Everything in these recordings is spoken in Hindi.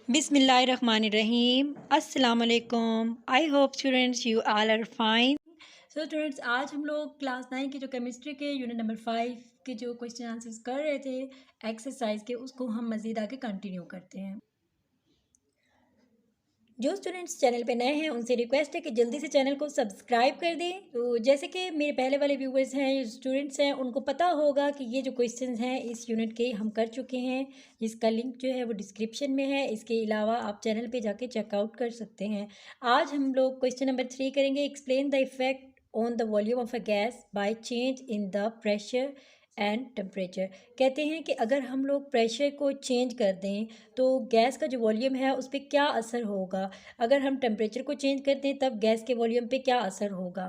बिस्मिल्लाहिर्रहमानिर्रहीम अस्सलाम वालेकुम। I hope students you all are fine. So students, आज हम लोग क्लास 9 के जो केमिस्ट्री के यूनिट नंबर 5 के जो क्वेश्चन आंसर्स कर रहे थे एक्सरसाइज के, उसको हम मज़ीद आगे कंटिन्यू करते हैं। जो स्टूडेंट्स चैनल पे नए हैं उनसे रिक्वेस्ट है कि जल्दी से चैनल को सब्सक्राइब कर दें। तो जैसे कि मेरे पहले वाले व्यूवर्स हैं, स्टूडेंट्स हैं, उनको पता होगा कि ये जो क्वेश्चंस हैं इस यूनिट के हम कर चुके हैं, जिसका लिंक जो है वो डिस्क्रिप्शन में है। इसके अलावा आप चैनल पे जाके चेकआउट कर सकते हैं। आज हम लोग क्वेश्चन नंबर 3 करेंगे। Explain the effect on the volume of a gas by change in the pressure and temperature. कहते हैं कि अगर हम लोग प्रेशर को चेंज कर दें तो गैस का जो वॉल्यूम है उस पर क्या असर होगा, अगर हम टेम्परेचर को चेंज कर दें तब गैस के वॉल्यूम पे क्या असर होगा।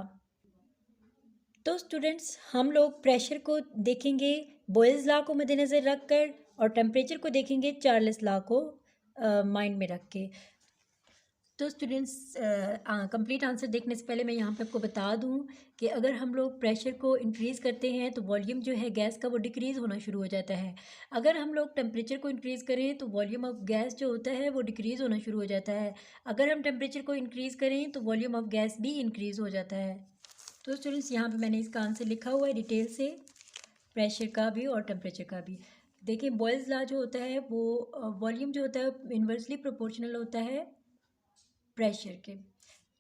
तो स्टूडेंट्स, हम लोग प्रेशर को देखेंगे बॉयल्स लॉ को मद्देनज़र रख कर, और टेम्परेचर को देखेंगे चार्ल्स लॉ को माइंड में रख के। तो स्टूडेंट्स, कंप्लीट आंसर देखने से पहले मैं यहाँ पे आपको बता दूँ कि अगर हम लोग प्रेशर को इंक्रीज़ करते हैं तो वॉल्यूम जो है गैस का वो डिक्रीज़ होना शुरू हो जाता है। अगर हम लोग टेम्परेचर को इंक्रीज़ करें तो वॉल्यूम ऑफ गैस जो होता है वो डिक्रीज़ होना शुरू हो जाता है। अगर हम टेम्परेचर को इंक्रीज़ करें तो वॉल्यूम ऑफ गैस भी इंक्रीज़ हो जाता है। तो स्टूडेंट्स, यहाँ पर मैंने इसका आंसर लिखा हुआ है डिटेल से, प्रेशर का भी और टेम्परेचर का भी। देखिए, बॉयल्स लॉ जो होता है वो वॉल्यूम जो होता है इन्वर्सली प्रोपोर्शनल होता है प्रेशर के।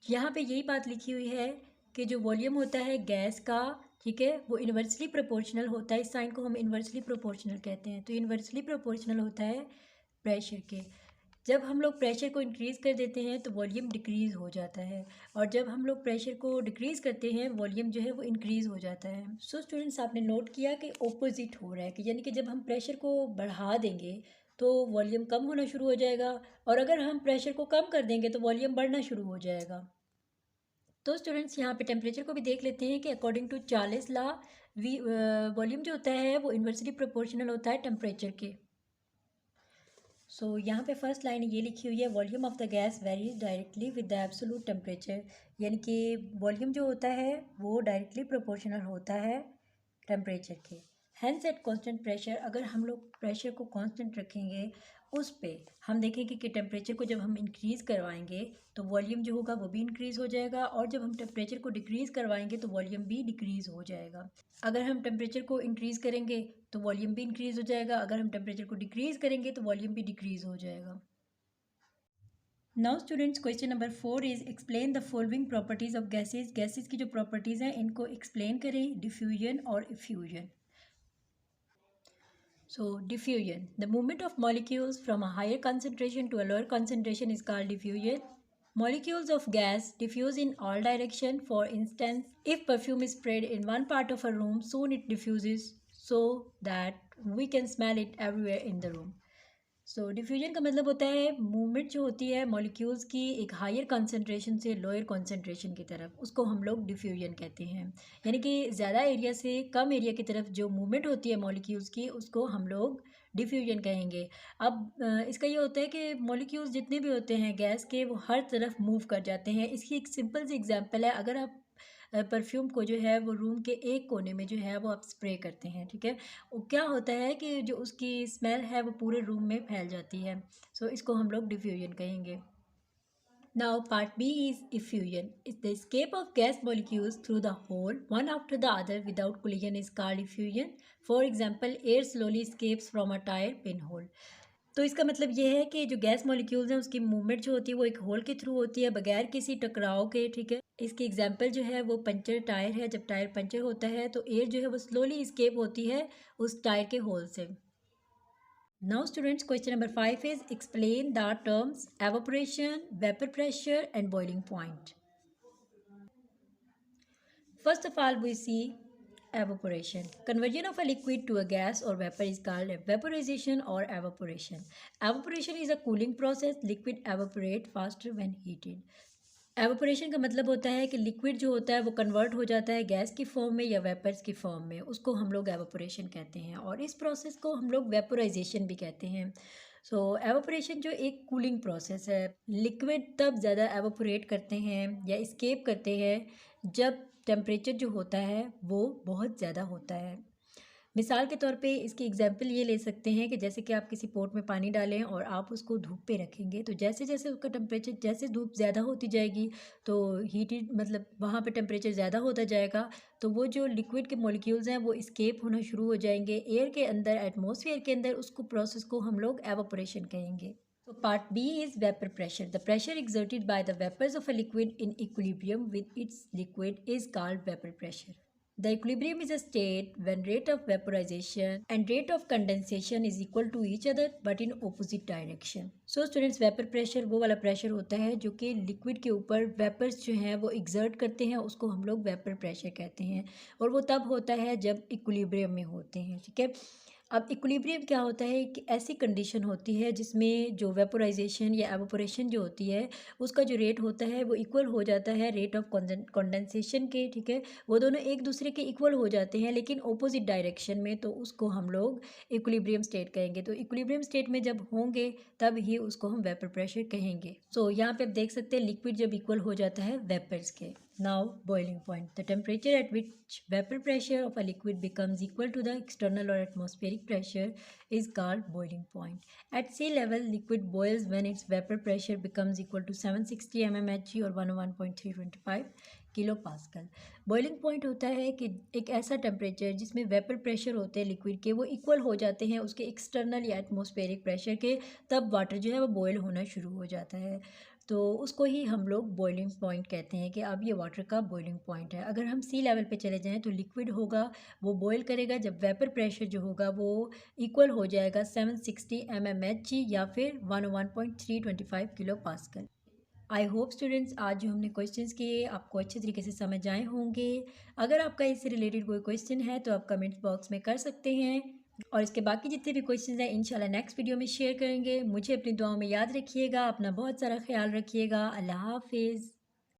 यहाँ पे यही बात लिखी हुई है कि जो वॉल्यूम होता है गैस का, ठीक है, वो इन्वर्सली प्रोपोर्शनल होता है। इस साइन को हम इन्वर्सली प्रोपोर्शनल कहते हैं। तो इन्वर्सली प्रोपोर्शनल होता है प्रेशर के। जब हम लोग प्रेशर को इंक्रीज़ कर देते हैं तो वॉल्यूम डिक्रीज़ हो जाता है, और जब हम लोग प्रेशर को डिक्रीज़ करते हैं वॉल्यूम जो है वो इंक्रीज़ हो जाता है। सो स्टूडेंट्स, आपने नोट किया कि ऑपोजिट हो रहा है, कि यानी कि जब हम प्रेशर को बढ़ा देंगे तो वॉल्यूम कम होना शुरू हो जाएगा, और अगर हम प्रेशर को कम कर देंगे तो वॉल्यूम बढ़ना शुरू हो जाएगा। तो स्टूडेंट्स, यहाँ पे टेम्परेचर को भी देख लेते हैं कि according to Charles law volume जो होता है वो इन्वर्सली प्रोपोर्शनल होता है टेम्परेचर के। यहाँ पे फर्स्ट लाइन ये लिखी हुई है, volume of the gas varies directly with the absolute temperature. यानी कि वॉल्यूम जो होता है वो डायरेक्टली प्रोपोर्शनल होता है टेम्परेचर के। हैंस एट कांस्टेंट प्रेशर, अगर हम लोग प्रेशर को कांस्टेंट रखेंगे उस पे हम देखेंगे कि टेम्परेचर को जब हम इंक्रीज़ करवाएंगे तो वॉल्यूम जो होगा वो भी इंक्रीज़ हो जाएगा, और जब हम टेम्परेचर को डिक्रीज़ करवाएंगे तो वॉल्यूम भी डिक्रीज़ हो जाएगा। अगर हम टेम्परेचर को इंक्रीज़ करेंगे तो वॉल्यूम भी इंक्रीज़ हो जाएगा, अगर हम टेम्परेचर को डिक्रीज़ करेंगे तो वॉल्यूम भी डिक्रीज़ हो जाएगा। Now students, question number 4 is explain the following properties of gases. Gases की जो प्रॉपर्टीज़ हैं इनको एक्सप्लेन करें, डिफ्यूजन और effusion. So diffusion, the movement of molecules from a higher concentration to a lower concentration is called diffusion. Molecules of gas diffuse in all direction. For instance, if perfume is sprayed in one part of a room, soon it diffuses so that we can smell it everywhere in the room. Diffusion का मतलब होता है मूवमेंट जो होती है मॉलिक्यूल्स की एक हायर कंसंट्रेशन से लोअर कंसंट्रेशन की तरफ, उसको हम लोग डिफ्यूजन कहते हैं। यानी कि ज़्यादा एरिया से कम एरिया की तरफ जो मूवमेंट होती है मॉलिक्यूल्स की, उसको हम लोग डिफ्यूजन कहेंगे। अब इसका ये होता है कि मॉलिक्यूल्स जितने भी होते हैं गैस के, वो हर तरफ मूव कर जाते हैं। इसकी एक सिंपल सी एग्जांपल है, अगर आप परफ्यूम को जो है वो रूम के एक कोने में जो है वो आप स्प्रे करते हैं, ठीक है, वो क्या होता है कि जो उसकी स्मेल है वो पूरे रूम में फैल जाती है। इसको हम लोग डिफ्यूजन कहेंगे। Now part B is effusion. It's the escape of gas molecules through the hole one after the other without collision is called effusion. For example, air slowly escapes from a tire pinhole. तो इसका मतलब ये है कि जो गैस मॉलिक्यूल्स हैं उसकी मूवमेंट जो होती है वो एक होल के थ्रू होती है, बगैर किसी टकराव के, ठीक है। इसकी एग्जांपल जो है वो पंचर टायर है। जब टायर पंचर होता है तो एयर जो है वो स्लोली स्केप होती है उस टायर के होल से। Now students, question number 5 is explain the terms evaporation, vapor pressure and boiling point. First of all, we see evaporation. Conversion of a liquid to a gas or vapor is called vaporization or evaporation. Evaporation is a cooling process. Liquid evaporate faster when heated. Evaporation का मतलब होता है कि लिक्विड जो होता है वो कन्वर्ट हो जाता है गैस की फॉर्म में या वेपर्स की फॉर्म में, उसको हम लोग एवोपरेशन कहते हैं, और इस प्रोसेस को हम लोग वेपोराइजेशन भी कहते हैं। एवोपरेशन जो एक कूलिंग प्रोसेस है, लिक्विड तब ज़्यादा एवोपरेट करते हैं या इस्केप करते हैं जब टेम्परेचर जो होता है वो बहुत ज़्यादा होता है। मिसाल के तौर पे इसकी एग्जांपल ये ले सकते हैं कि जैसे कि आप किसी पॉट में पानी डालें और आप उसको धूप पे रखेंगे, तो जैसे जैसे उसका टेम्परेचर, जैसे धूप ज़्यादा होती जाएगी तो हीटेड मतलब वहाँ पे टेम्परेचर ज़्यादा होता जाएगा, तो वो जो लिक्विड के मॉलिक्यूल्स हैं वो इस्केप होना शुरू हो जाएंगे एयर के अंदर, एटमॉस्फेयर के अंदर। उसको प्रोसेस को हम लोग एवापोरेशन कहेंगे। So part B is vapor pressure. The pressure exerted by the vapors of a liquid in equilibrium with its liquid is called vapor pressure. The equilibrium is a state when rate of vaporization and rate of condensation is equal to each other but in opposite direction. So students, vapor pressure वो वाला pressure होता है जो कि liquid के ऊपर vapors जो हैं वो exert करते हैं, उसको हम लोग vapor pressure कहते हैं। और वो तब होता है जब equilibrium में होते हैं, ठीक है। अब इक्विलिब्रियम क्या होता है कि ऐसी कंडीशन होती है जिसमें जो वेपोराइजेशन या एवोपोरेशन जो होती है उसका जो रेट होता है वो इक्वल हो जाता है रेट ऑफ कंडेंसेशन के, ठीक है। वो दोनों एक दूसरे के इक्वल हो जाते हैं लेकिन ऑपोजिट डायरेक्शन में, तो उसको हम लोग इक्विलिब्रियम स्टेट कहेंगे। तो इक्विलिब्रियम स्टेट में जब होंगे तब ही उसको हम वेपर प्रेशर कहेंगे। सो यहाँ पे आप देख सकते हैं लिक्विड जब इक्वल हो जाता है वेपर्स के। Now boiling point. The temperature at which vapor pressure of a liquid becomes equal to the external or atmospheric pressure is called boiling point. At sea level, liquid boils when its vapor pressure becomes equal to 760 mmHg or 101.325 kilo pascal. Boiling point होता है कि एक ऐसा टेम्परेचर जिसमें वेपर प्रेशर होते हैं लिक्विड के वो इक्वल हो जाते हैं उसके एक्सटर्नल या एटमॉस्फेरिक प्रेशर के, तब वाटर जो है वो बॉयल होना शुरू हो जाता है। तो उसको ही हम लोग बॉइलिंग पॉइंट कहते हैं कि अब ये वाटर का बॉइलिंग पॉइंट है। अगर हम सी लेवल पे चले जाएं तो लिक्विड होगा वो बॉयल करेगा जब वेपर प्रेशर जो होगा वो इक्वल हो जाएगा 760 mmHg या फिर 101.325 किलो पास्कल। आई होप स्टूडेंट्स आज जो हमने क्वेश्चंस किए आपको अच्छे तरीके से समझ आए होंगे। अगर आपका इससे रिलेटेड कोई क्वेश्चन है तो आप कमेंट बॉक्स में कर सकते हैं, और इसके बाकी जितने भी क्वेश्चंस हैं इंशाल्लाह नेक्स्ट वीडियो में शेयर करेंगे। मुझे अपनी दुआओं में याद रखिएगा, अपना बहुत सारा ख्याल रखिएगा। अल्लाह हाफिज़।